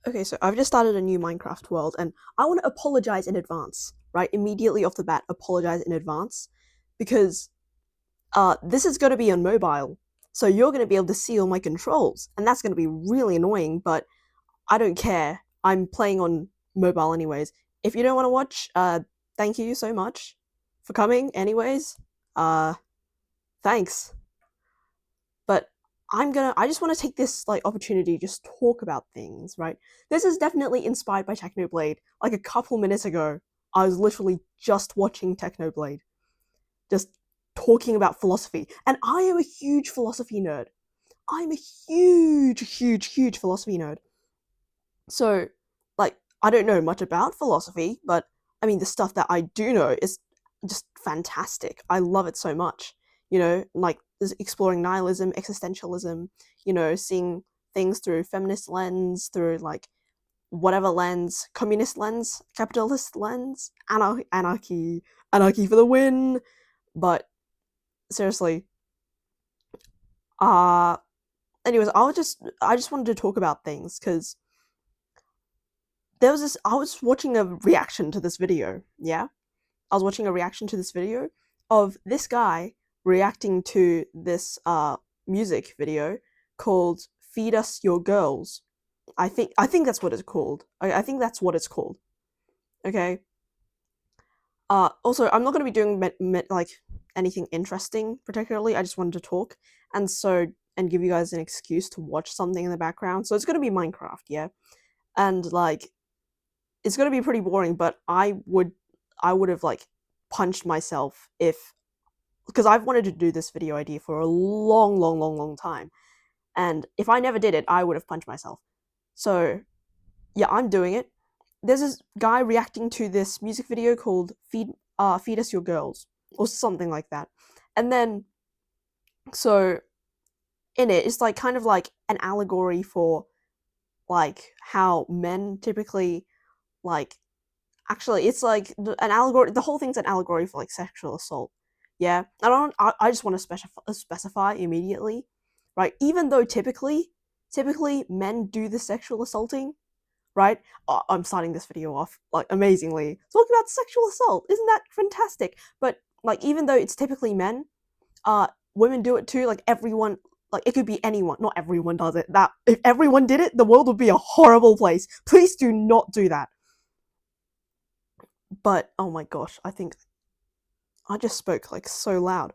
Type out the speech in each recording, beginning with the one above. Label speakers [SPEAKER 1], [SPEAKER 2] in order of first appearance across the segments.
[SPEAKER 1] Okay, so I've just started a new Minecraft world, and I want to apologize in advance, right? Immediately off the bat, apologize in advance, because this is going to be on mobile, so you're going to be able to see all my controls, and that's going to be really annoying. But I don't care. I'm playing on mobile anyways. If you don't want to watch, thank you so much for coming. Anyways, uh, thanks. But I just want to take this like opportunity to just talk about things, right? This is definitely inspired by Technoblade. Like a couple minutes ago, I was literally just watching Technoblade, just talking about philosophy. And I am a huge philosophy nerd. I'm a huge philosophy nerd. So, like, I don't know much about philosophy, but I mean, the stuff that I do know is just fantastic. I love it so much. Like exploring nihilism, existentialism, seeing things through feminist lens, through like whatever lens, communist lens, capitalist lens, anarchy for the win. But seriously, uh, anyways, I just wanted to talk about things because I was watching a reaction to this video, yeah? I was watching a reaction to this video of this guy reacting to this music video called Feed Us Your Girls. I think that's what it's called. I think that's what it's called. Okay. Also, I'm not going to be doing like anything interesting particularly. I just wanted to talk and give you guys an excuse to watch something in the background. So it's going to be Minecraft, yeah. And like it's going to be pretty boring, but I would have like punched myself if because I've wanted to do this video idea for a long time, and if I never did it, I would have punched myself. So yeah, I'm doing it. There's this guy reacting to this music video called Feed Us Your Girls" or something like that, and then so in it, it's like kind of like an allegory for like how men typically like actually it's like an allegory. The whole thing's an allegory for like sexual assault. Yeah, I just want to specify immediately, right? Even though typically men do the sexual assaulting, right? I'm starting this video off like amazingly talking about sexual assault. Isn't that fantastic? But like even though it's typically men, women do it too. Like everyone, like it could be anyone. Not everyone does it. That if everyone did it, the world would be a horrible place. Please do not do that. But oh my gosh, I think I just spoke like so loud.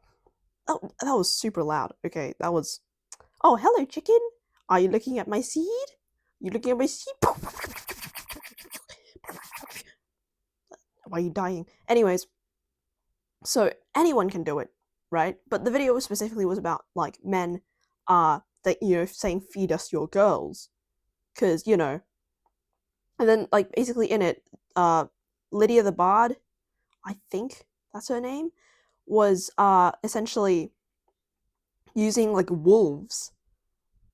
[SPEAKER 1] That was super loud. Okay, that was. Oh, hello, chicken. Are you looking at my seed? You looking at my seed? Why are you dying? Anyways, so anyone can do it, right? But the video specifically was about like men, that saying feed us your girls, because and then like basically in it, Lydia the Bard, I think that's her name, was essentially using like wolves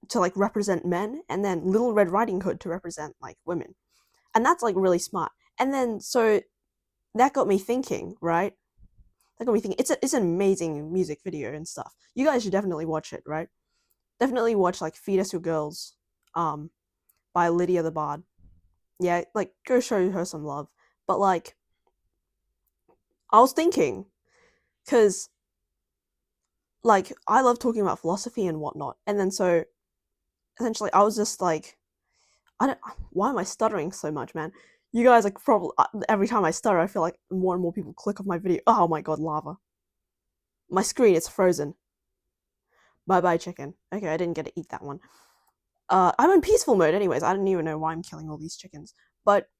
[SPEAKER 1] to like represent men and then Little Red Riding Hood to represent like women. And that's like really smart. And then so that got me thinking, right? That got me thinking. It's an amazing music video and stuff. You guys should definitely watch it, right? Definitely watch like Feed Us Your Girls, um, by Lydia the Bard. Yeah, like go show her some love. But like I was thinking, because like I love talking about philosophy and whatnot, and then so essentially I was just like, I don't. Why am I stuttering so much, man? You guys like probably every time I stutter, I feel like more and more people click off my video. Oh my god, lava! My screen is frozen. Bye bye, chicken. Okay, I didn't get to eat that one. I'm in peaceful mode, anyways. I don't even know why I'm killing all these chickens. But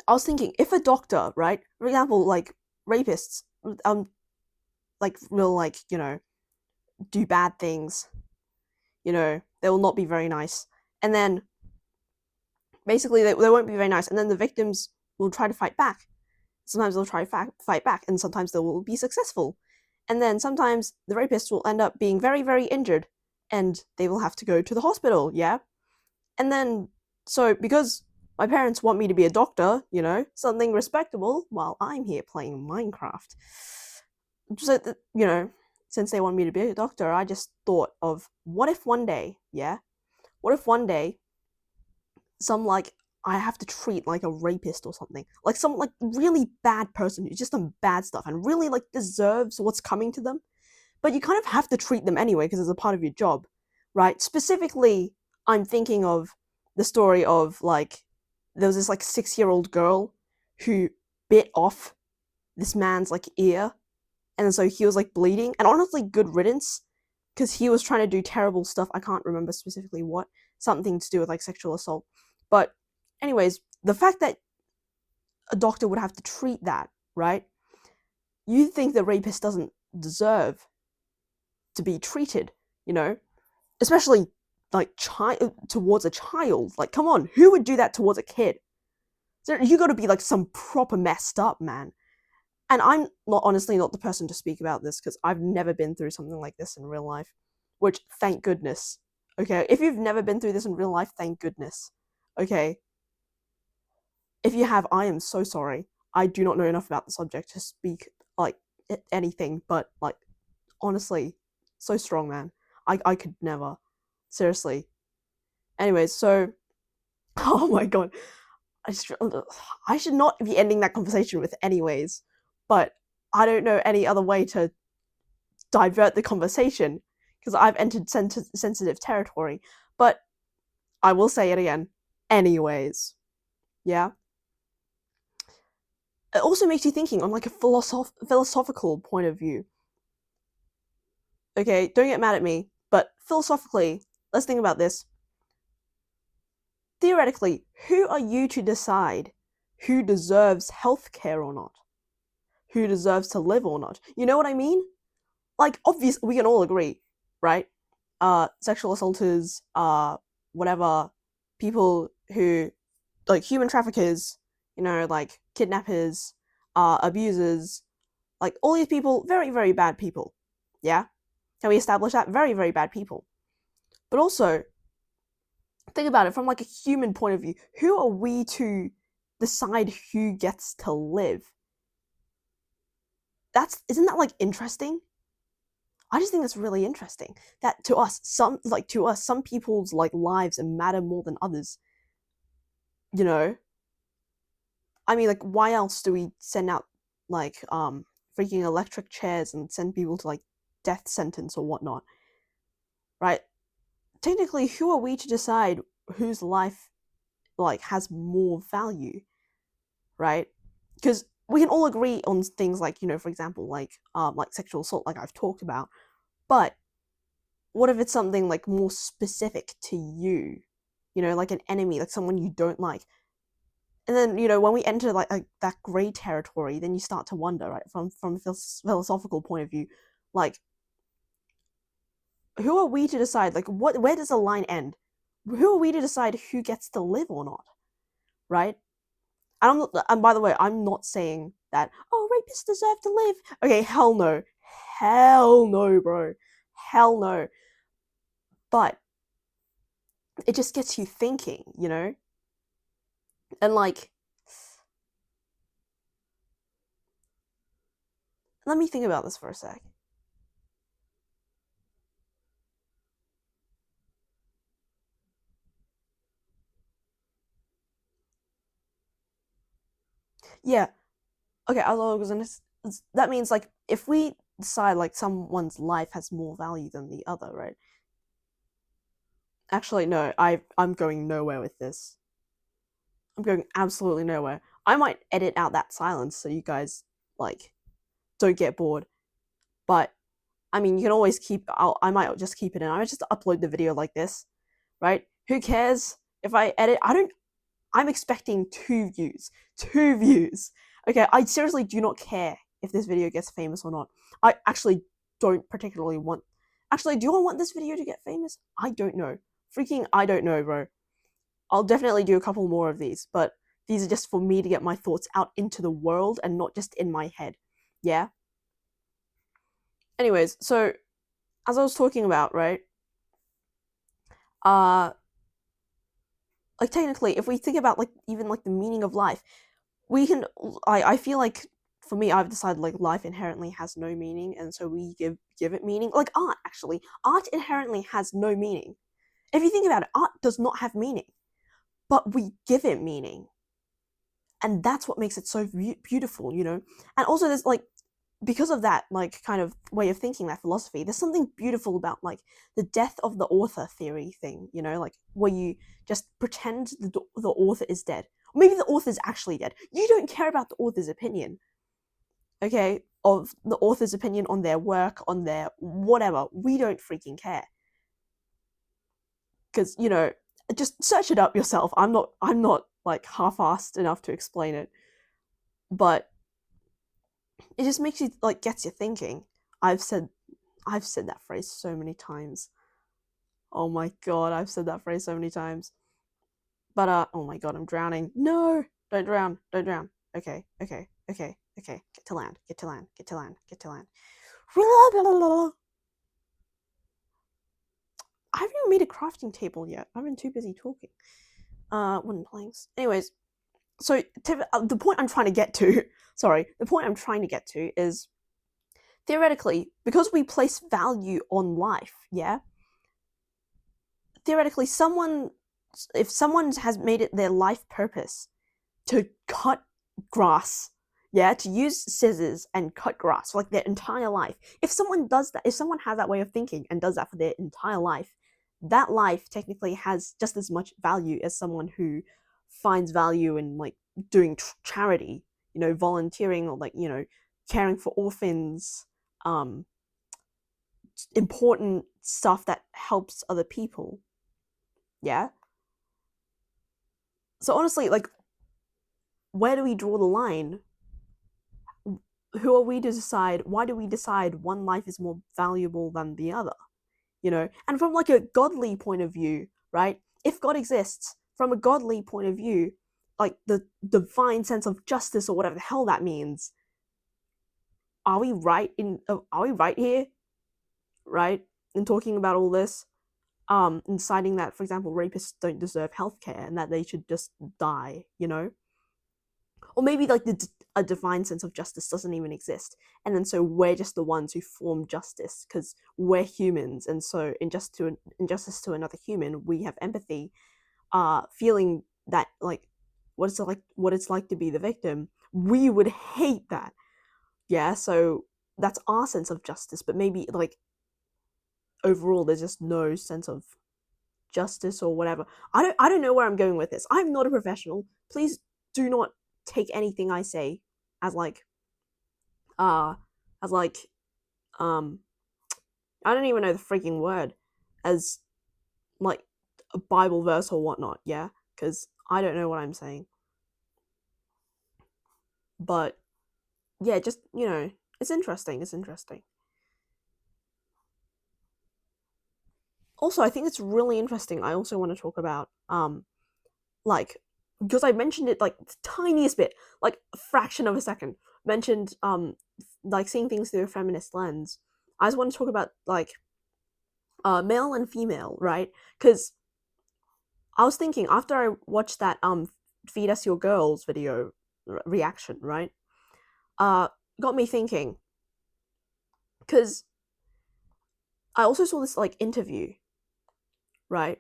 [SPEAKER 1] I was thinking, if a doctor, right, for example, like rapists, like will like do bad things, they will not be very nice, and then basically they won't be very nice, and then the victims will try to fight back. Sometimes they'll try to fight back, and sometimes they will be successful. And then sometimes the rapist will end up being very injured, and they will have to go to the hospital, yeah? And then, so because my parents want me to be a doctor, something respectable, while I'm here playing Minecraft. So, since they want me to be a doctor, I just thought of what if one day, yeah? What if one day some like I have to treat like a rapist or something, like some like really bad person who's just done bad stuff and really like deserves what's coming to them, but you kind of have to treat them anyway because it's a part of your job, right? Specifically, I'm thinking of the story of like there was this like 6-year-old girl who bit off this man's like ear, and so he was like bleeding. And honestly, good riddance, because he was trying to do terrible stuff. I can't remember specifically what, something to do with like sexual assault. But, anyways, the fact that a doctor would have to treat that, right? You think the rapist doesn't deserve to be treated, you know? Especially like towards a child. Like, come on, who would do that towards a kid? So you got to be like some proper messed up, man. And I'm not honestly not the person to speak about this because I've never been through something like this in real life, which thank goodness. Okay, if you've never been through this in real life, thank goodness. Okay, if you have, I am so sorry. I do not know enough about the subject to speak like anything, but like honestly, so strong, man. I could never, seriously. Anyways, so oh my god, I should not be ending that conversation with anyways, but I don't know any other way to divert the conversation because I've entered sensitive territory. But I will say it again. Anyways, yeah. It also makes you thinking on like a philosophical point of view. Okay, don't get mad at me, but philosophically, let's think about this. Theoretically, who are you to decide who deserves healthcare or not? Who deserves to live or not? You know what I mean? Like, obviously, we can all agree, right? Sexual assaulters, whatever, people who, like, human traffickers, you know, like, kidnappers, abusers, like, all these people, very, very bad people. Yeah? Can we establish that? Very, very bad people. But also, think about it from, like, a human point of view. Who are we to decide who gets to live? Isn't that, like, interesting? I just think that's really interesting. That to us, some people's like lives matter more than others. You know, I mean, like, why else do we send out like freaking electric chairs and send people to like death sentence or whatnot? Right? Technically, who are we to decide whose life like has more value? Right? Because we can all agree on things like, you know, for example, like sexual assault, like I've talked about, but what if it's something like more specific to you? You know, like an enemy, like someone you don't like. And then, you know, when we enter like that gray territory, then you start to wonder, right, from a philosophical point of view, like, who are we to decide, like, where does the line end? Who are we to decide who gets to live or not, right? And by the way, I'm not saying that, oh, rapists deserve to live. Okay, hell no. Hell no, bro. Hell no. But it just gets you thinking, you know? And like, let me think about this for a sec. Yeah, okay, I was gonna. That means like if we decide like someone's life has more value than the other, right? Actually, no, I'm going nowhere with this. I'm going absolutely nowhere. I might edit out that silence so you guys like don't get bored. But I mean, you can always I might just keep it in. I might just upload the video like this, right? Who cares if I edit? I don't. I'm expecting 2 views. 2 views. Okay, I seriously do not care if this video gets famous or not. I actually don't particularly want. Actually, do I want this video to get famous? I don't know. Freaking, I don't know, bro. I'll definitely do a couple more of these, but these are just for me to get my thoughts out into the world and not just in my head. Yeah? Anyways, so as I was talking about, right? Uh like technically if we think about like even like the meaning of life, we can I feel like for me I've decided like life inherently has no meaning, and so we give it meaning. Like art, actually, art inherently has no meaning. If you think about it, art does not have meaning. but we give it meaning. And that's what makes it so beautiful, you know? And also there's like, because of that like kind of way of thinking, that philosophy, there's something beautiful about like the death of the author theory thing, you know, like where you just pretend the author is dead. Or maybe the author's actually dead. You don't care about the author's opinion, okay, of the author's opinion on their work, on their whatever. We don't freaking care. Because, you know, just search it up yourself. I'm not like half-assed enough to explain it. But it just makes you like, gets you thinking. I've said I've said that phrase so many times. Oh my god, I've said that phrase so many times. But oh my god, I'm drowning. No, don't drown, don't drown. Okay, okay, okay, okay. Get to land, get to land, get to land, get to land. I haven't even made a crafting table yet. I've been too busy talking. Wooden planks. Anyways, so the point I'm trying to get to, sorry, the point I'm trying to get to is, theoretically, because we place value on life, yeah, theoretically, if someone has made it their life purpose to cut grass, yeah, to use scissors and cut grass for like their entire life, if someone does that, if someone has that way of thinking and does that for their entire life, that life technically has just as much value as someone who finds value in like doing charity, you know, volunteering, or like, you know, caring for orphans, um important stuff that helps other people. Yeah. So honestly, like, where do we draw the line? Who are we to decide? Why do we decide one life is more valuable than the other? You know, and from like a godly point of view, right? If God exists, from a godly point of view, like the divine sense of justice or whatever the hell that means, are we right in? Are we right here? Right, in talking about all this, and deciding that, for example, rapists don't deserve healthcare and that they should just die, you know? Or maybe like a divine sense of justice doesn't even exist, and then so we're just the ones who form justice because we're humans, and so injustice to another human, we have empathy, feeling that like what it's like to be the victim. We would hate that, yeah. So that's our sense of justice, but maybe like overall there's just no sense of justice or whatever. I don't know where I'm going with this. I'm not a professional. Please do not take anything I say as like uh as like um I don't even know the freaking word, as like a Bible verse or whatnot, yeah? Because I don't know what I'm saying. But yeah, just, you know, it's interesting, it's interesting. Also, I think it's really interesting. I also want to talk about like, because I mentioned it like the tiniest bit, like a fraction of a second, mentioned like seeing things through a feminist lens. I just want to talk about like male and female, right? Because I was thinking after I watched that feed us your girls video reaction, right? Uh got me thinking, because I also saw this like interview, right?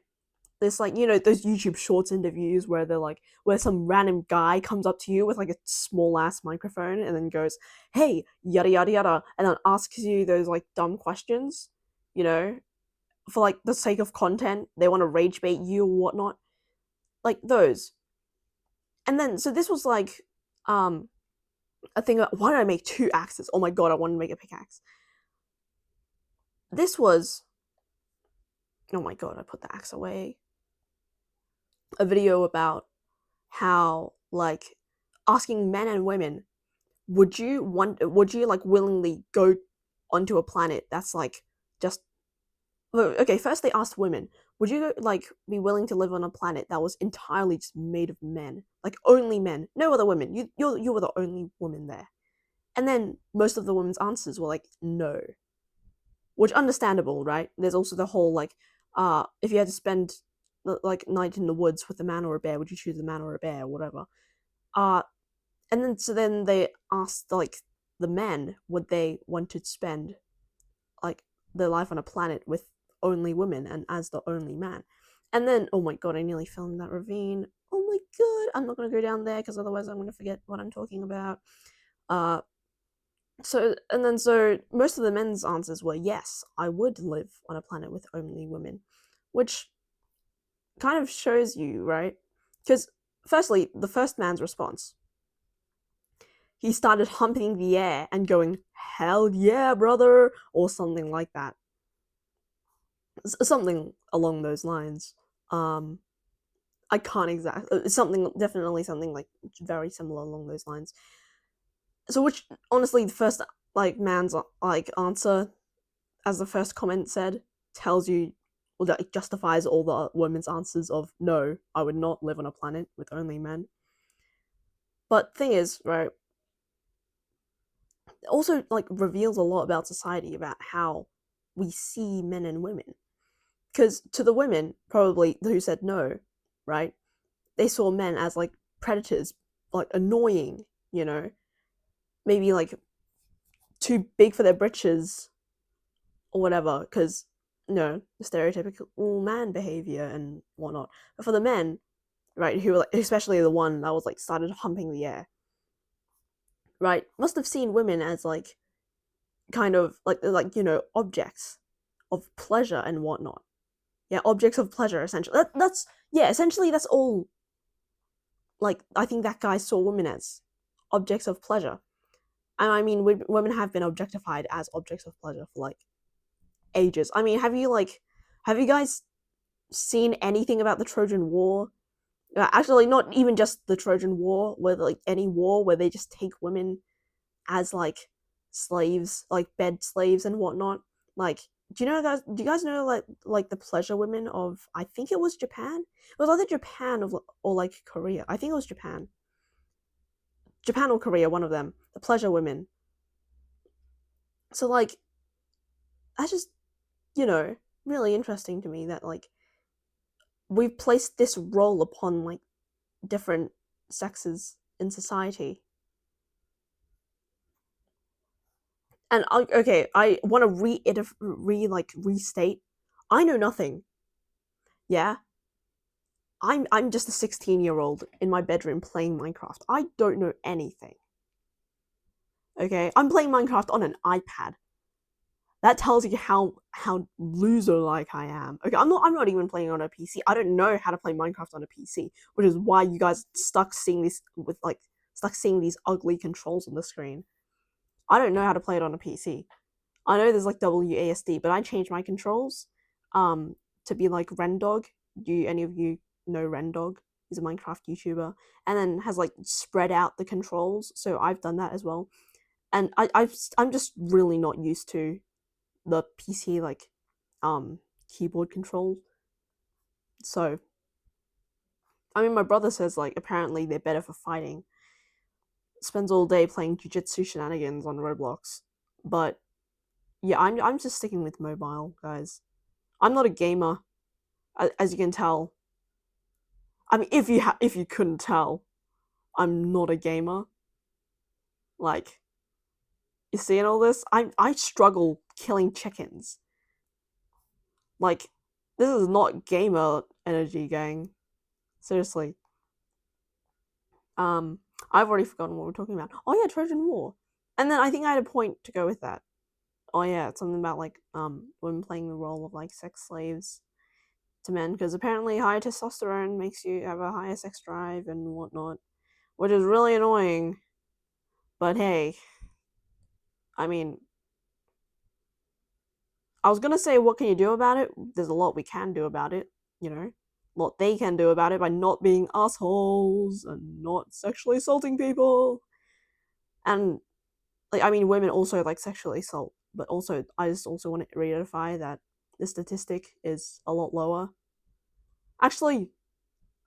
[SPEAKER 1] This like, you know, those YouTube Shorts interviews where they're like, where some random guy comes up to you with like a small ass microphone and then goes, "Hey, yada yada yada," and then asks you those like dumb questions, you know, for like the sake of content. They want to rage bait you or whatnot, like those. And then so this was like, a thing about, why did I make two axes? Oh my god, I wanted to make a pickaxe. This was, oh my god, I put the axe away. A video about how like asking men and women, would you like willingly go onto a planet that's like just, okay, first they asked women, would you like be willing to live on a planet that was entirely just made of men, like only men, no other women, you were the only woman there? And then most of the women's answers were like no, which understandable, right? There's also the whole like, if you had to spend like night in the woods with a man or a bear, would you choose a man or a bear or whatever? uh and then so then they asked like the men, would they want to spend like their life on a planet with only women and as the only man? And then, oh my god, I nearly fell in that ravine. my god, I'm not gonna go down there because otherwise I'm gonna forget what I'm talking about. Uh, so most of the men's answers were yes, I would live on a planet with only women, which kind of shows you, right? Because firstly, the first man's response, he started humping the air and going, "Hell yeah, brother," or something like that, something along those lines. Um, I can't exactly something definitely something like very similar along those lines. So, which honestly, the first like man's like answer, as the first comment said, tells you, well, that it justifies all the women's answers of no, I would not live on a planet with only men. But thing is, right, it also like reveals a lot about society, about how we see men and women. Because to the women, probably who said no, right, they saw men as like predators, like annoying, you know, maybe like too big for their britches or whatever, because the stereotypical man behavior and whatnot. But for the men, right, who were like, especially the one that was like started humping the air, right, must have seen women as like kind of like objects of pleasure and whatnot. Yeah, objects of pleasure essentially. That's yeah, essentially that's all. Like I think that guy saw women as objects of pleasure, and I mean women have been objectified as objects of pleasure for like ages. I mean, have you guys seen anything about the Trojan War? Actually, not even just the Trojan War, where like any war where they just take women as like slaves, like bed slaves and whatnot. Like, do you guys know like the pleasure women of I think it was Japan? It was either Japan or like Korea. I think it was Japan. Japan or Korea, one of them. The pleasure women. So like that's just, really interesting to me that like we've placed this role upon like different sexes in society. And I want to restate. I know nothing. Yeah, I'm just a 16-year-old in my bedroom playing Minecraft. I don't know anything. Okay, I'm playing Minecraft on an iPad. That tells you how loser like I am. Okay, I'm not even playing on a PC. I don't know how to play Minecraft on a PC, which is why you guys stuck seeing these ugly controls on the screen. I don't know how to play it on a PC. I know there's like WASD, but I changed my controls to be like Rendog. Do any of you know Rendog? He's a Minecraft YouTuber, and then has like spread out the controls. So I've done that as well, and I'm just really not used to the PC like keyboard control. So I mean, my brother says like apparently they're better for fighting. Spends all day playing jujitsu shenanigans on Roblox, but yeah, I'm just sticking with mobile, guys. I'm not a gamer, as you can tell. I mean, if you couldn't tell, I'm not a gamer. Like, you seeing all this? I struggle killing chickens. Like, this is not gamer energy, gang. Seriously. I've already forgotten what we're talking about. Oh yeah, Trojan War. And then I think I had a point to go with that. Oh yeah, it's something about like women playing the role of like sex slaves to men, because apparently higher testosterone makes you have a higher sex drive and whatnot, which is really annoying. But hey, I mean, I was gonna say, what can you do about it? There's a lot we can do about it, you know, what they can do about it by not being assholes and not sexually assaulting people. And like, I mean, women also like sexually assault, but also I just also want to reiterify that the statistic is a lot lower. Actually,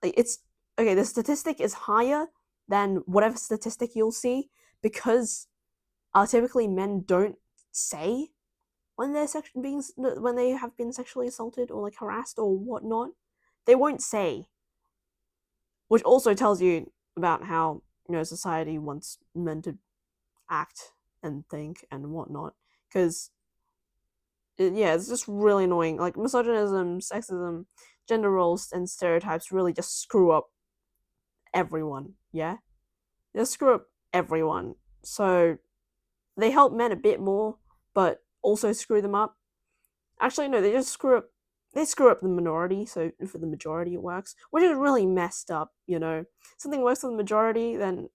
[SPEAKER 1] like, it's okay. The statistic is higher than whatever statistic you'll see, because typically men don't say when when they have been sexually assaulted or like harassed or whatnot. They won't say, which also tells you about how society wants men to act and think and whatnot. Because yeah, it's just really annoying. Like misogynism, sexism, gender roles, and stereotypes really just screw up everyone, yeah? They screw up everyone. So they help men a bit more, but also screw them up. Actually, no, they screw up the minority, so for the majority it works, which is really messed up, you know. Something works for the majority, then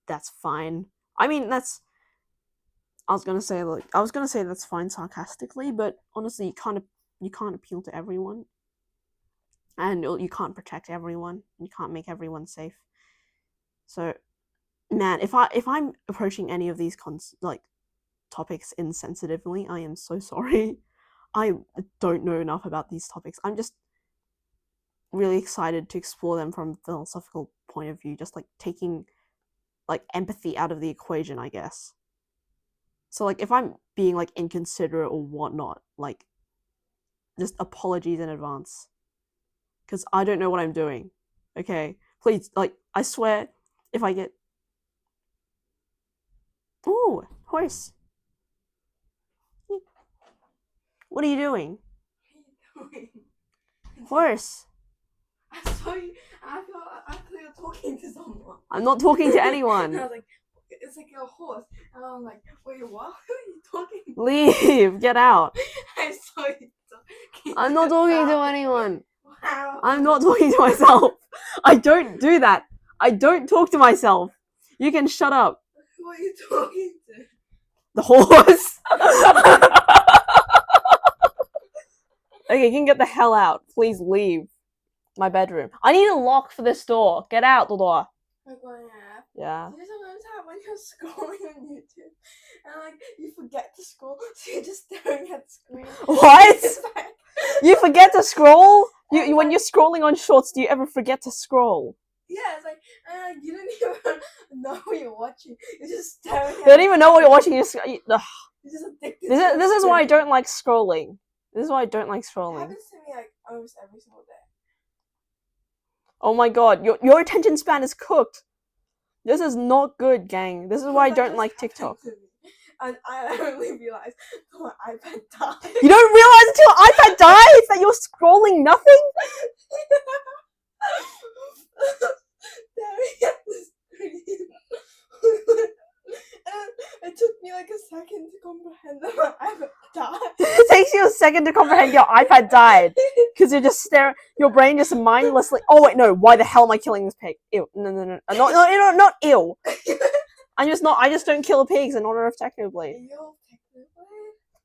[SPEAKER 1] that's fine. I mean, I was gonna say that's fine sarcastically, but honestly, you can't appeal to everyone, and you can't protect everyone. You can't make everyone safe. So, man, if I'm approaching any of these topics insensitively, I am so sorry. I don't know enough about these topics. I'm just really excited to explore them from a philosophical point of view, just like taking like empathy out of the equation, I guess. So like if I'm being like inconsiderate or whatnot, like just apologies in advance. Because I don't know what I'm doing. Okay? Please, like, I swear, if I get. Ooh, horse. What are you doing? Horse.
[SPEAKER 2] I saw you. I thought you were talking to someone.
[SPEAKER 1] I'm not talking to anyone.
[SPEAKER 2] I was like, it's like a horse. And I'm like, wait, what? Who are you talking to?
[SPEAKER 1] Leave. Get out.
[SPEAKER 2] I saw you talking.
[SPEAKER 1] I'm not talking to anyone.
[SPEAKER 2] Wow.
[SPEAKER 1] I'm not talking to myself. I don't do that. I don't talk to myself. You can shut up.
[SPEAKER 2] Who are you talking to?
[SPEAKER 1] The horse. Okay, you can get the hell out. Please leave my bedroom. I need a lock for this door. Get out the door. Yeah.
[SPEAKER 2] Do you sometimes have when you're scrolling on YouTube and like you forget to scroll, so you're just staring at the screen?
[SPEAKER 1] What? You forget to scroll? You when you're scrolling on shorts, do you ever forget to scroll?
[SPEAKER 2] Yeah, it's like you don't even know what you're watching. You're just staring.
[SPEAKER 1] You don't even know what you're watching. You're just
[SPEAKER 2] addicted.
[SPEAKER 1] This is why I don't like scrolling. This is why I don't like
[SPEAKER 2] It
[SPEAKER 1] scrolling.
[SPEAKER 2] happens to me like almost every single day.
[SPEAKER 1] Oh my god, your attention span is cooked. This is not good, gang. This is why I don't like TikTok.
[SPEAKER 2] And I only realized my iPad died.
[SPEAKER 1] You don't realize until your iPad dies that you're scrolling nothing?
[SPEAKER 2] Staring at the screen. And it took me like a second to comprehend that my iPad died.
[SPEAKER 1] It takes you a second to comprehend your iPad died. Because you're just staring, your brain just mindlessly, oh wait, no, why the hell am I killing this pig? Ew, no. Not ew. I just don't kill pigs in honor of Technoblade.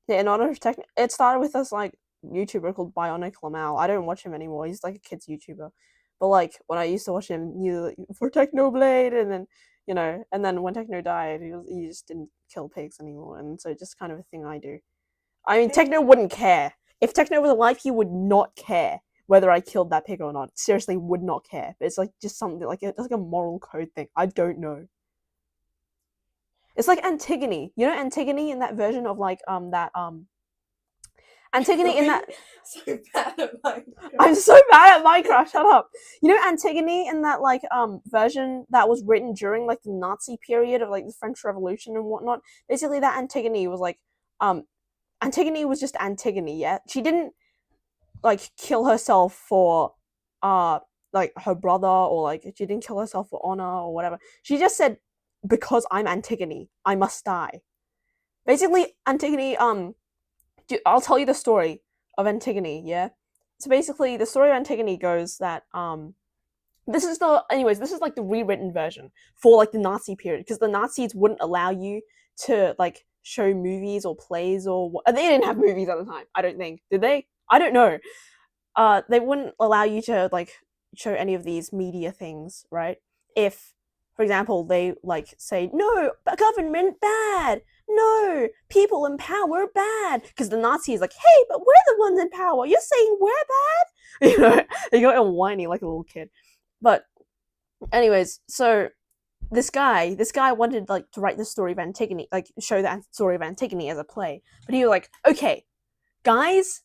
[SPEAKER 1] Yeah, in honor of it started with this like YouTuber called Bionic Lamal. I don't watch him anymore. He's like a kid's YouTuber. But like when I used to watch him for Technoblade, and then and then when Techno died, he just didn't kill pigs anymore, and so just kind of a thing I do. I mean, Techno wouldn't care. If Techno was alive, he would not care whether I killed that pig or not. Seriously, would not care. But it's like just something like it's like a moral code thing. I don't know. It's like Antigone. You know Antigone in that version of like Antigone in that.
[SPEAKER 2] So bad at Minecraft.
[SPEAKER 1] I'm so bad at Minecraft. Shut up. You know Antigone in that like version that was written during like the Nazi period of like the French Revolution and whatnot. Basically, that Antigone was like Antigone was just Antigone. Yeah, she didn't like kill herself for like her brother, or like she didn't kill herself for honor or whatever. She just said, because I'm Antigone, I must die. Basically, Antigone, I'll tell you the story of Antigone, yeah? So basically, the story of Antigone goes that, this is like the rewritten version for like the Nazi period, because the Nazis wouldn't allow you to like show movies or plays or they didn't have movies at the time, I don't think. Did they? I don't know. They wouldn't allow you to like show any of these media things, right? If, for example, they like say, no, government bad, no, people in power bad, because the Nazis like, hey, but we're the ones in power, you're saying we're bad? You know, they got all whiny like a little kid. But anyways, so this guy wanted like to write the story of Antigone, like show that story of Antigone as a play, but he was like, okay, guys,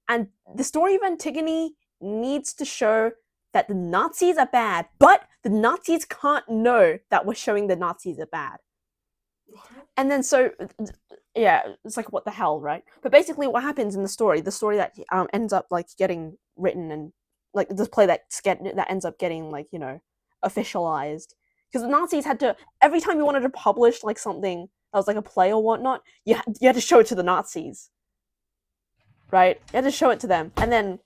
[SPEAKER 1] and the story of Antigone needs to show that the Nazis are bad, but the Nazis can't know that we're showing the Nazis are bad. And then so, yeah, it's like, what the hell, right? But basically what happens in the story that ends up like getting written, and like this play that ends up getting like, officialized because the Nazis had to, every time you wanted to publish like something that was like a play or whatnot, you had to show it to the Nazis, right? You had to show it to them, and then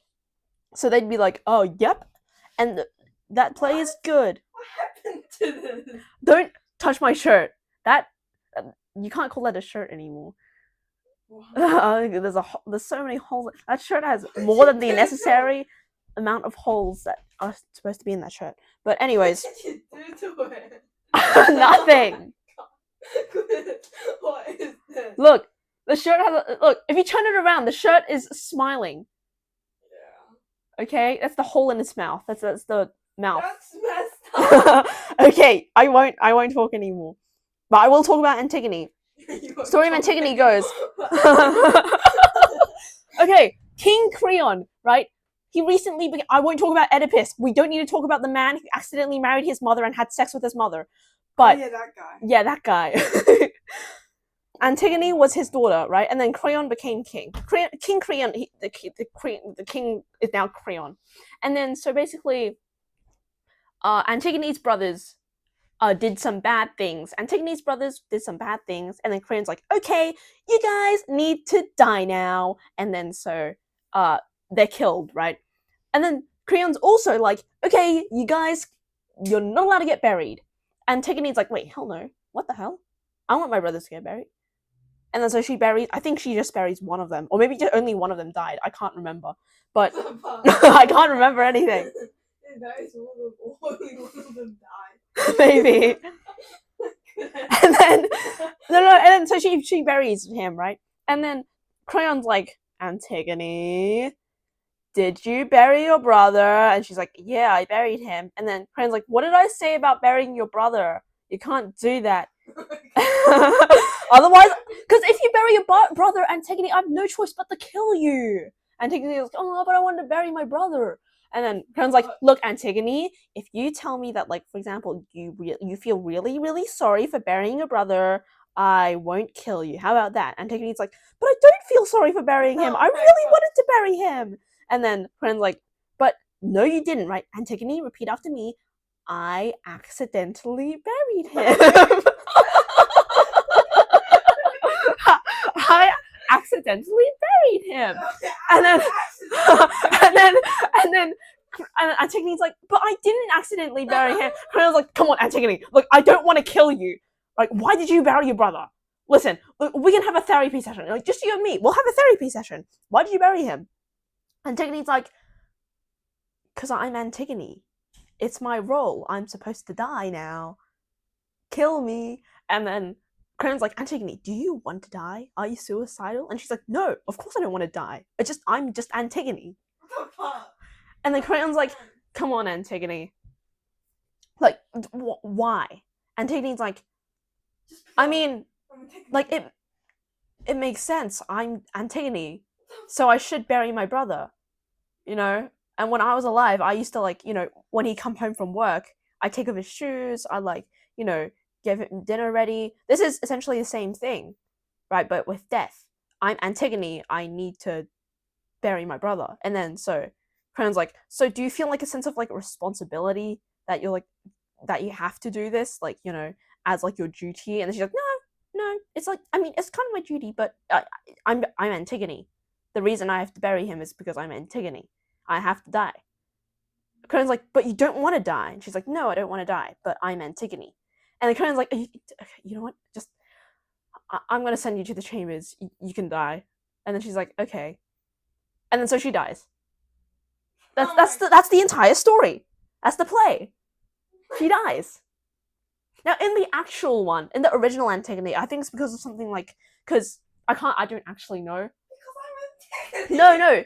[SPEAKER 1] so they'd be like, "Oh, yep," and that play is good.
[SPEAKER 2] What happened to this?
[SPEAKER 1] Don't touch my shirt. That you can't call that a shirt anymore. There's so many holes. That shirt has more than the necessary amount of holes that are supposed to be in that shirt. But anyways,
[SPEAKER 2] what did you do to it?
[SPEAKER 1] nothing.
[SPEAKER 2] What is this?
[SPEAKER 1] Look, the shirt has look. If you turn it around, the shirt is smiling.
[SPEAKER 2] Yeah.
[SPEAKER 1] Okay, that's the hole in its mouth. That's the mouth.
[SPEAKER 2] That's messed up.
[SPEAKER 1] Okay, I won't talk anymore. But I will talk about Antigone. Story of Antigone goes. Okay, King Creon, right? He recently I won't talk about Oedipus. We don't need to talk about the man who accidentally married his mother and had sex with his mother. But
[SPEAKER 2] yeah, that guy.
[SPEAKER 1] Yeah, that guy. Antigone was his daughter, right? And then Creon became king. King Creon, the king is now Creon. And then so basically, Antigone's brothers did some bad things. Antigone's brothers did some bad things, and then Creon's like, okay, you guys need to die now. And then so they're killed, right? And then Creon's also like, okay, you guys, you're not allowed to get buried. Antigone's like, wait, hell no. What the hell? I want my brothers to get buried. And then so she buries, I think she just buries one of them. Or maybe just only one of them died. I can't remember. But I can't remember anything.
[SPEAKER 2] Only one of them died.
[SPEAKER 1] Maybe. And then and then so she buries him, right? And then Creon's like, Antigone, did you bury your brother? And she's like, yeah, I buried him. And then Creon's like, what did I say about burying your brother? You can't do that. Otherwise, because if you bury your brother, Antigone, I have no choice but to kill you. Antigone's like, oh, but I want to bury my brother. And then Creon's like, look, Antigone, if you tell me that, like, for example, you feel really, really sorry for burying your brother, I won't kill you. How about that? Antigone's like, but I don't feel sorry for burying him. I really wanted to bury him. And then Creon's like, but no, you didn't, right? Antigone, repeat after me. I accidentally buried him. I accidentally buried him. And then Antigone's like, but I didn't accidentally bury him. And I was like, come on, Antigone, look, I don't want to kill you. Like, why did you bury your brother? Listen, we can have a therapy session. Like, just you and me, we'll have a therapy session. Why did you bury him? Antigone's like, because I'm Antigone. It's my role. I'm supposed to die now. Kill me. And then Creon's like, Antigone, do you want to die? Are you suicidal? And she's like, no, of course I don't want to die. I'm just Antigone. And then Creon's like, come on, Antigone. Like, why? Antigone's like, I mean, like, it makes sense. I'm Antigone, so I should bury my brother, you know? And when I was alive, I used to, like, you know, when he'd come home from work, I'd take off his shoes, I'd, like, you know, give him dinner ready. This is essentially the same thing, right? But with death. I'm Antigone, I need to bury my brother. And then so Creon's like, so do you feel like a sense of, like, responsibility that you're, like, that you have to do this, like, you know, as, like, your duty? And then she's like, no, it's like, I mean, it's kind of my duty, but I'm Antigone. The reason I have to bury him is because I'm Antigone. I have to die. Creon's like, but you don't want to die. And she's like, no, I don't want to die, but I'm Antigone. And then Creon's like, you know what? Just, I'm going to send you to the chambers. You can die. And then she's like, okay. And then so she dies. That's the entire story. That's the play. She dies. Now, in the actual one, in the original Antigone, I think it's because of something like, because I don't actually know. No,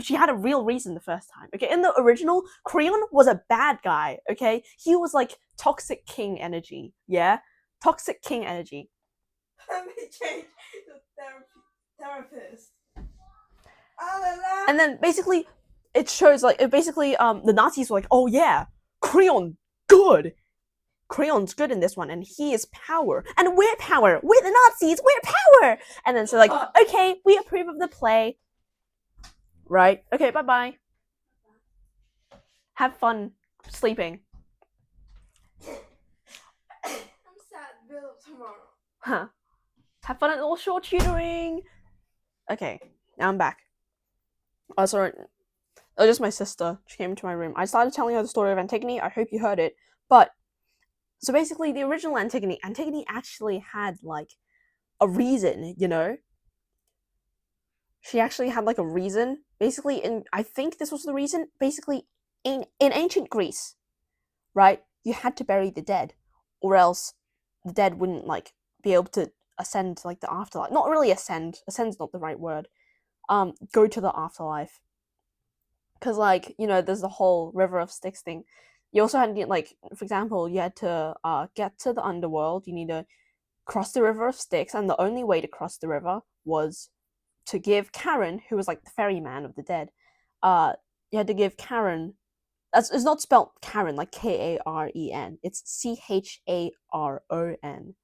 [SPEAKER 1] she had a real reason the first time. Okay, in the original, Creon was a bad guy. Okay, he was like toxic king energy. Yeah, toxic king energy.
[SPEAKER 2] Let me change the therapist.
[SPEAKER 1] And then basically, it shows like the Nazis were like, oh yeah, Creon, good. Creon's good in this one, and he is power. And we're power. We're the Nazis. We're power. And then so like, okay, we approve of the play. Right? Okay, bye-bye. Have fun sleeping. Huh. Have fun at all short tutoring. Okay, now I'm back. Oh, sorry. It was just my sister. She came into my room. I started telling her the story of Antigone. I hope you heard it. But so basically, the original Antigone actually had like a reason. She actually had like a reason. Basically, and I think this was the reason. Basically, in ancient Greece, right? You had to bury the dead, or else the dead wouldn't like be able to ascend to like the afterlife. Not really ascend. Ascend's not the right word. Go to the afterlife. Because like there's the whole river of Styx thing. You also had to, like, for example, you had to get to the underworld. You need to cross the river of Styx, and the only way to cross the river was to give Karen, who was like the ferryman of the dead, uh, you had to give Karen. It's not spelled Karen like Karen. It's Charon.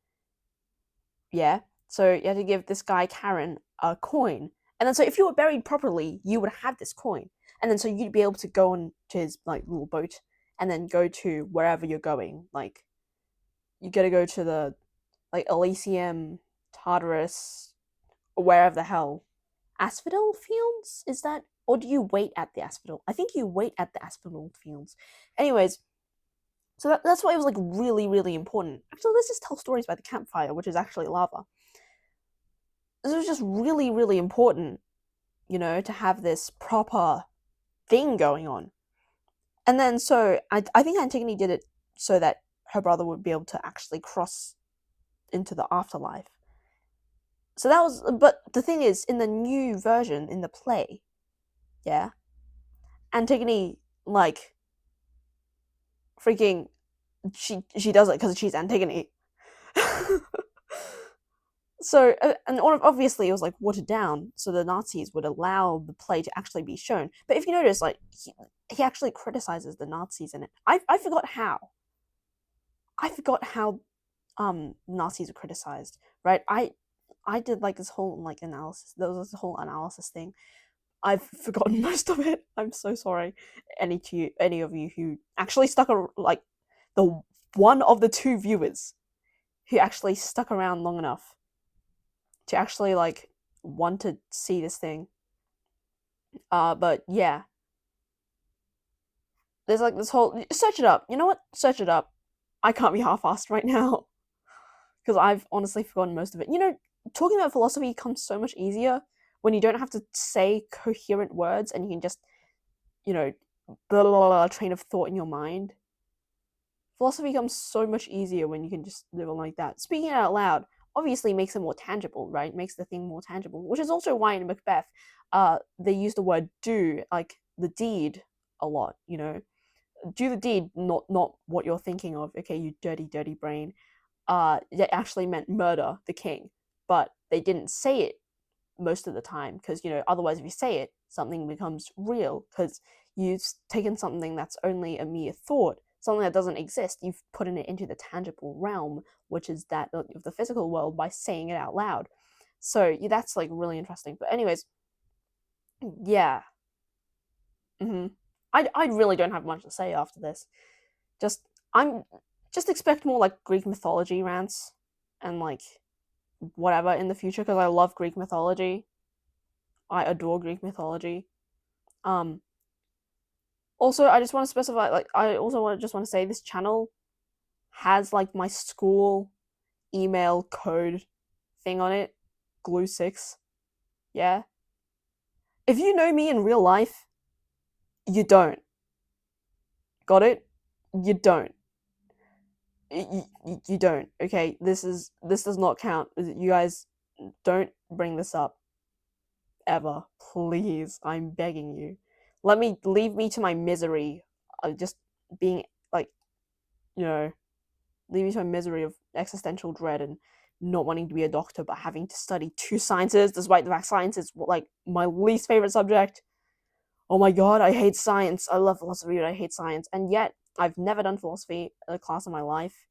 [SPEAKER 1] Yeah. So you had to give this guy Karen a coin, and then so if you were buried properly, you would have this coin, and then so you'd be able to go on to his like little boat, and then go to wherever you're going. Like you got to go to the like Elysium, Tartarus, or wherever the hell. Asphodel fields? Is that, or do you wait at the asphodel? I think you wait at the asphodel fields. Anyways, so that's why it was like really, really important. Actually, let's just tell stories by the campfire, which is actually lava. This was just really, really important, to have this proper thing going on. And then so I think Antigone did it so that her brother would be able to actually cross into the afterlife. So that was, but the thing is, in the new version, in the play, yeah, Antigone, like, freaking, she does it because she's Antigone. So, and obviously it was like watered down, so the Nazis would allow the play to actually be shown. But if you notice, like, he actually criticizes the Nazis in it. I forgot how. I forgot how Nazis are criticized, right? I did like this whole like analysis. There was this whole analysis thing. I've forgotten most of it. I'm so sorry. Any of you who actually stuck like the one of the two viewers who actually stuck around long enough to actually like want to see this thing. But yeah, there's like this whole search it up. You know what? Search it up. I can't be half-assed right now because I've honestly forgotten most of it. Talking about philosophy comes so much easier when you don't have to say coherent words and you can just, you know, blah, blah, blah, blah, train of thought in your mind. Philosophy comes so much easier when you can just live on like that. Speaking it out loud obviously makes it more tangible, right? Makes the thing more tangible, which is also why in Macbeth, they use the word do, like the deed, a lot. Do the deed, not what you're thinking of. Okay, you dirty, dirty brain. It actually meant murder the king, but they didn't say it most of the time because otherwise if you say it something becomes real because you've taken something that's only a mere thought, something that doesn't exist, you've put it into the tangible realm, which is that of the physical world, by saying it out loud. So yeah, that's like really interesting. But anyways, yeah. I really don't have much to say after this. just I'm just expect more like Greek mythology rants and like whatever in the future because I love Greek mythology. I adore Greek mythology. Um, Also, I just want to specify, like, I also just want to say this channel has like my school email code thing on it, glue6. Yeah. If you know me in real life, you don't. Got it? You don't. You don't. Okay. This does not count. You guys don't bring this up ever, please. I'm begging you. Leave me to my misery of just being like, you know, leave me to my misery of existential dread and not wanting to be a doctor but having to study two sciences, despite the fact science is like my least favorite subject. Oh my god, I hate science. I love philosophy, but I hate science. And yet, I've never done philosophy a class in my life.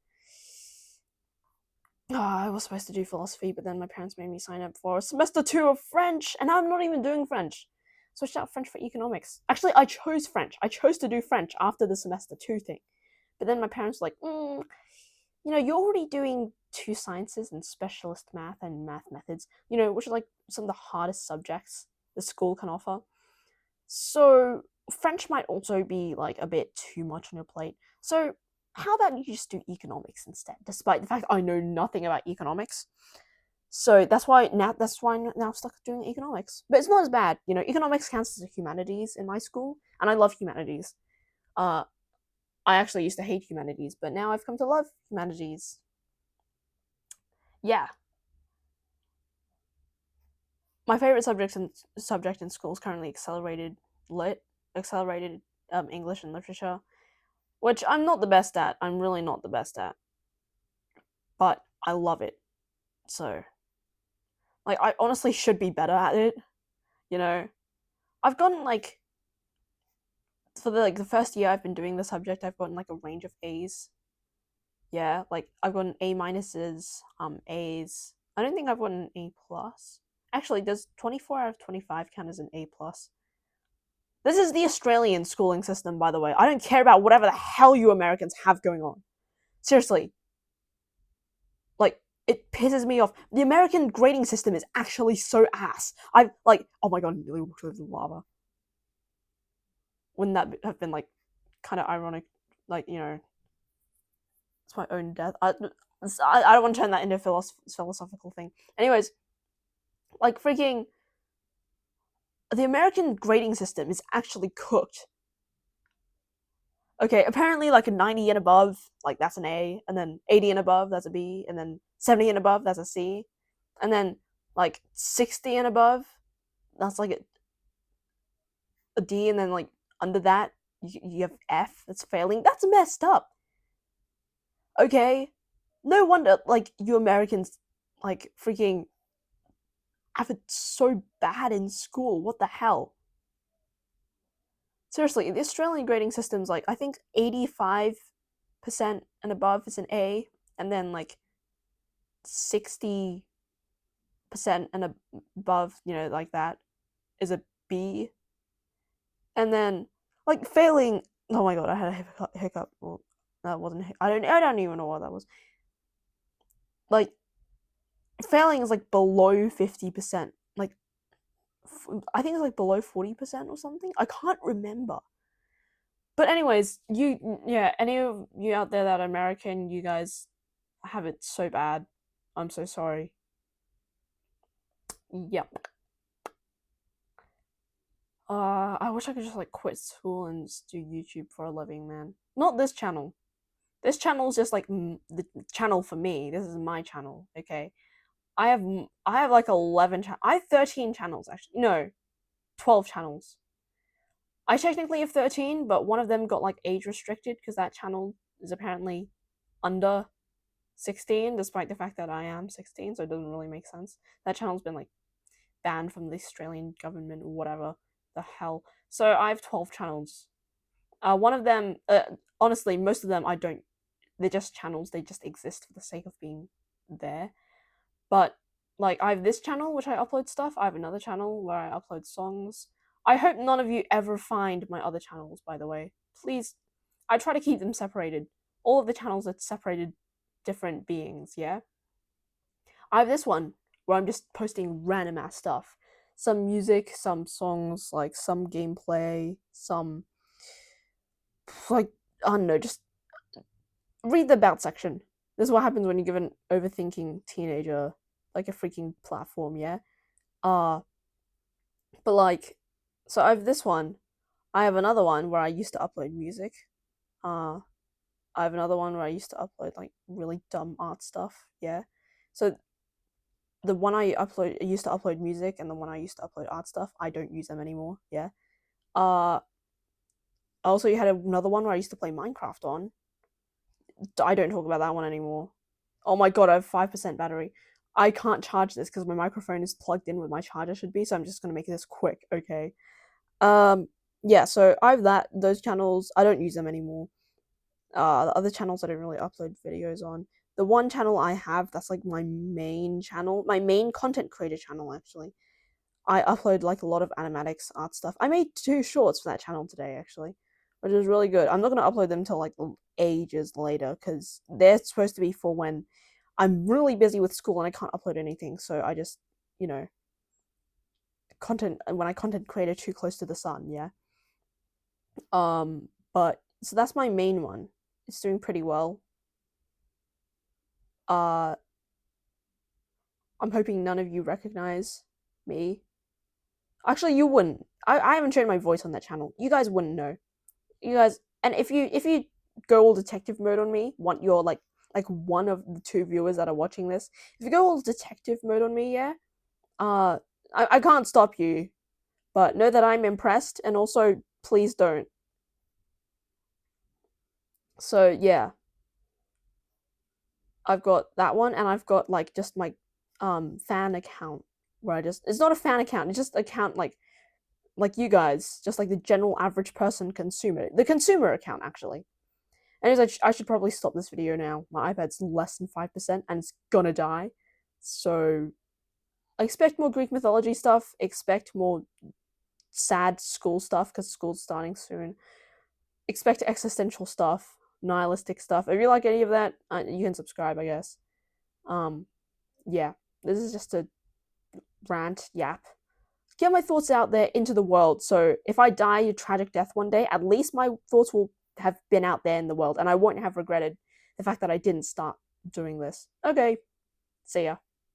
[SPEAKER 1] I was supposed to do philosophy, but then my parents made me sign up for semester 2 of French, and I'm not even doing French. Switched out French for economics. Actually, I chose French. I chose to do French after the semester 2 thing. But then my parents were like, you're already doing two sciences and specialist math and math methods, which are like some of the hardest subjects the school can offer. So French might also be like a bit too much on your plate. So how about you just do economics instead, despite the fact I know nothing about economics. So that's why now I'm stuck doing economics. But it's not as bad. Economics counts as a humanities in my school, and I love humanities. Uh I actually used to hate humanities, but now I've come to love humanities. Yeah. My favorite subject in school is currently accelerated English and literature, which I'm not the best at. I'm really not the best at, but I love it. So, like, I honestly should be better at it. You know, I've gotten like for the first year I've been doing the subject, I've gotten like a range of A's. Yeah, like I've gotten A minuses, A's. I don't think I've gotten an A plus. Actually, does 24 out of 25 count as an A plus? This is the Australian schooling system, by the way. I don't care about whatever the hell you Americans have going on. Seriously, like it pisses me off. The American grading system is actually so ass. I've like, oh my god, I nearly walked over the lava. Wouldn't that have been like kind of ironic? Like it's my own death. I don't want to turn that into a philosophical thing. Anyways, like freaking, the American grading system is actually cooked. Okay, apparently like a 90 and above, like that's an A, and then 80 and above, that's a B, and then 70 and above, that's a C, and then like 60 and above, that's like a D, and then like under that, you have F, that's failing. That's messed up. Okay, no wonder like you Americans like freaking have it so bad in school. What the hell? Seriously, the Australian grading system's like I think 85% and above is an A, and then like 60% and above, like that, is a B. And then like failing, oh my god, I had a hiccup. Well, that wasn't I don't even know what that was. Like failing is like below 50%. Like I think it's like below 40% or something. I can't remember. But anyways, yeah, any of you out there that are American, you guys have it so bad. I'm so sorry. Yep. I wish I could just like quit school and just do YouTube for a living, man. Not this channel. This channel is just like the channel for me. This is my channel, okay? I have like 11 I have 13 channels actually. No, 12 channels. I technically have 13, but one of them got like age restricted because that channel is apparently under 16, despite the fact that I am 16, so it doesn't really make sense. That channel's been like banned from the Australian government or whatever the hell. So I have 12 channels. One of them, honestly, most of them I don't. They're just channels. They just exist for the sake of being there. But like, I have this channel which I upload stuff. I have another channel where I upload songs. I hope none of you ever find my other channels. By the way, please. I try to keep them separated. All of the channels are separated, different beings. Yeah. I have this one where I'm just posting random ass stuff. Some music, some songs, like some gameplay, some like I don't know, just read the about section. This is what happens when you give an overthinking teenager like a freaking platform, yeah? Uh but like so I have this one. I have another one where I used to upload music. Uh I have another one where I used to upload like really dumb art stuff, yeah? So the one I used to upload music and the one I used to upload art stuff, I don't use them anymore, yeah? Uh also you had another one where I used to play Minecraft on. I don't talk about that one anymore. Oh my god, I have 5% battery. I can't charge this because my microphone is plugged in where my charger should be, so I'm just gonna make this quick, okay? Um, yeah, so I have those channels. I don't use them anymore. The other channels I don't really upload videos on. The one channel I have that's like my main channel, my main content creator channel actually. I upload like a lot of animatics art stuff. I made 2 shorts for that channel today actually. which is really good. I'm not gonna upload them till like ages later because they're supposed to be for when I'm really busy with school and I can't upload anything. So I just, you know, content when I content creator too close to the sun. Yeah. But so that's my main one. It's doing pretty well. Uh, I'm hoping none of you recognize me. Actually, you wouldn't. I haven't shown my voice on that channel. You guys wouldn't know. You guys, and if you go all detective mode on me, want you're like one of the two viewers that are watching this. If you go all detective mode on me, yeah, I can't stop you, but know that I'm impressed, and also please don't. So yeah, I've got that one, and I've got like just my fan account where I just it's not a fan account, it's just account like you guys, just like the general average person consumer, the consumer account actually. Anyways, I should probably stop this video now. My iPad's less than 5% and it's gonna die. So I expect more Greek mythology stuff, expect more sad school stuff because school's starting soon. Expect existential stuff, nihilistic stuff. If you like any of that, you can subscribe, I guess. Um, yeah, this is just a rant, yap. Get my thoughts out there into the world. So if I die a tragic death one day, at least my thoughts will have been out there in the world and I won't have regretted the fact that I didn't start doing this. Okay, see ya.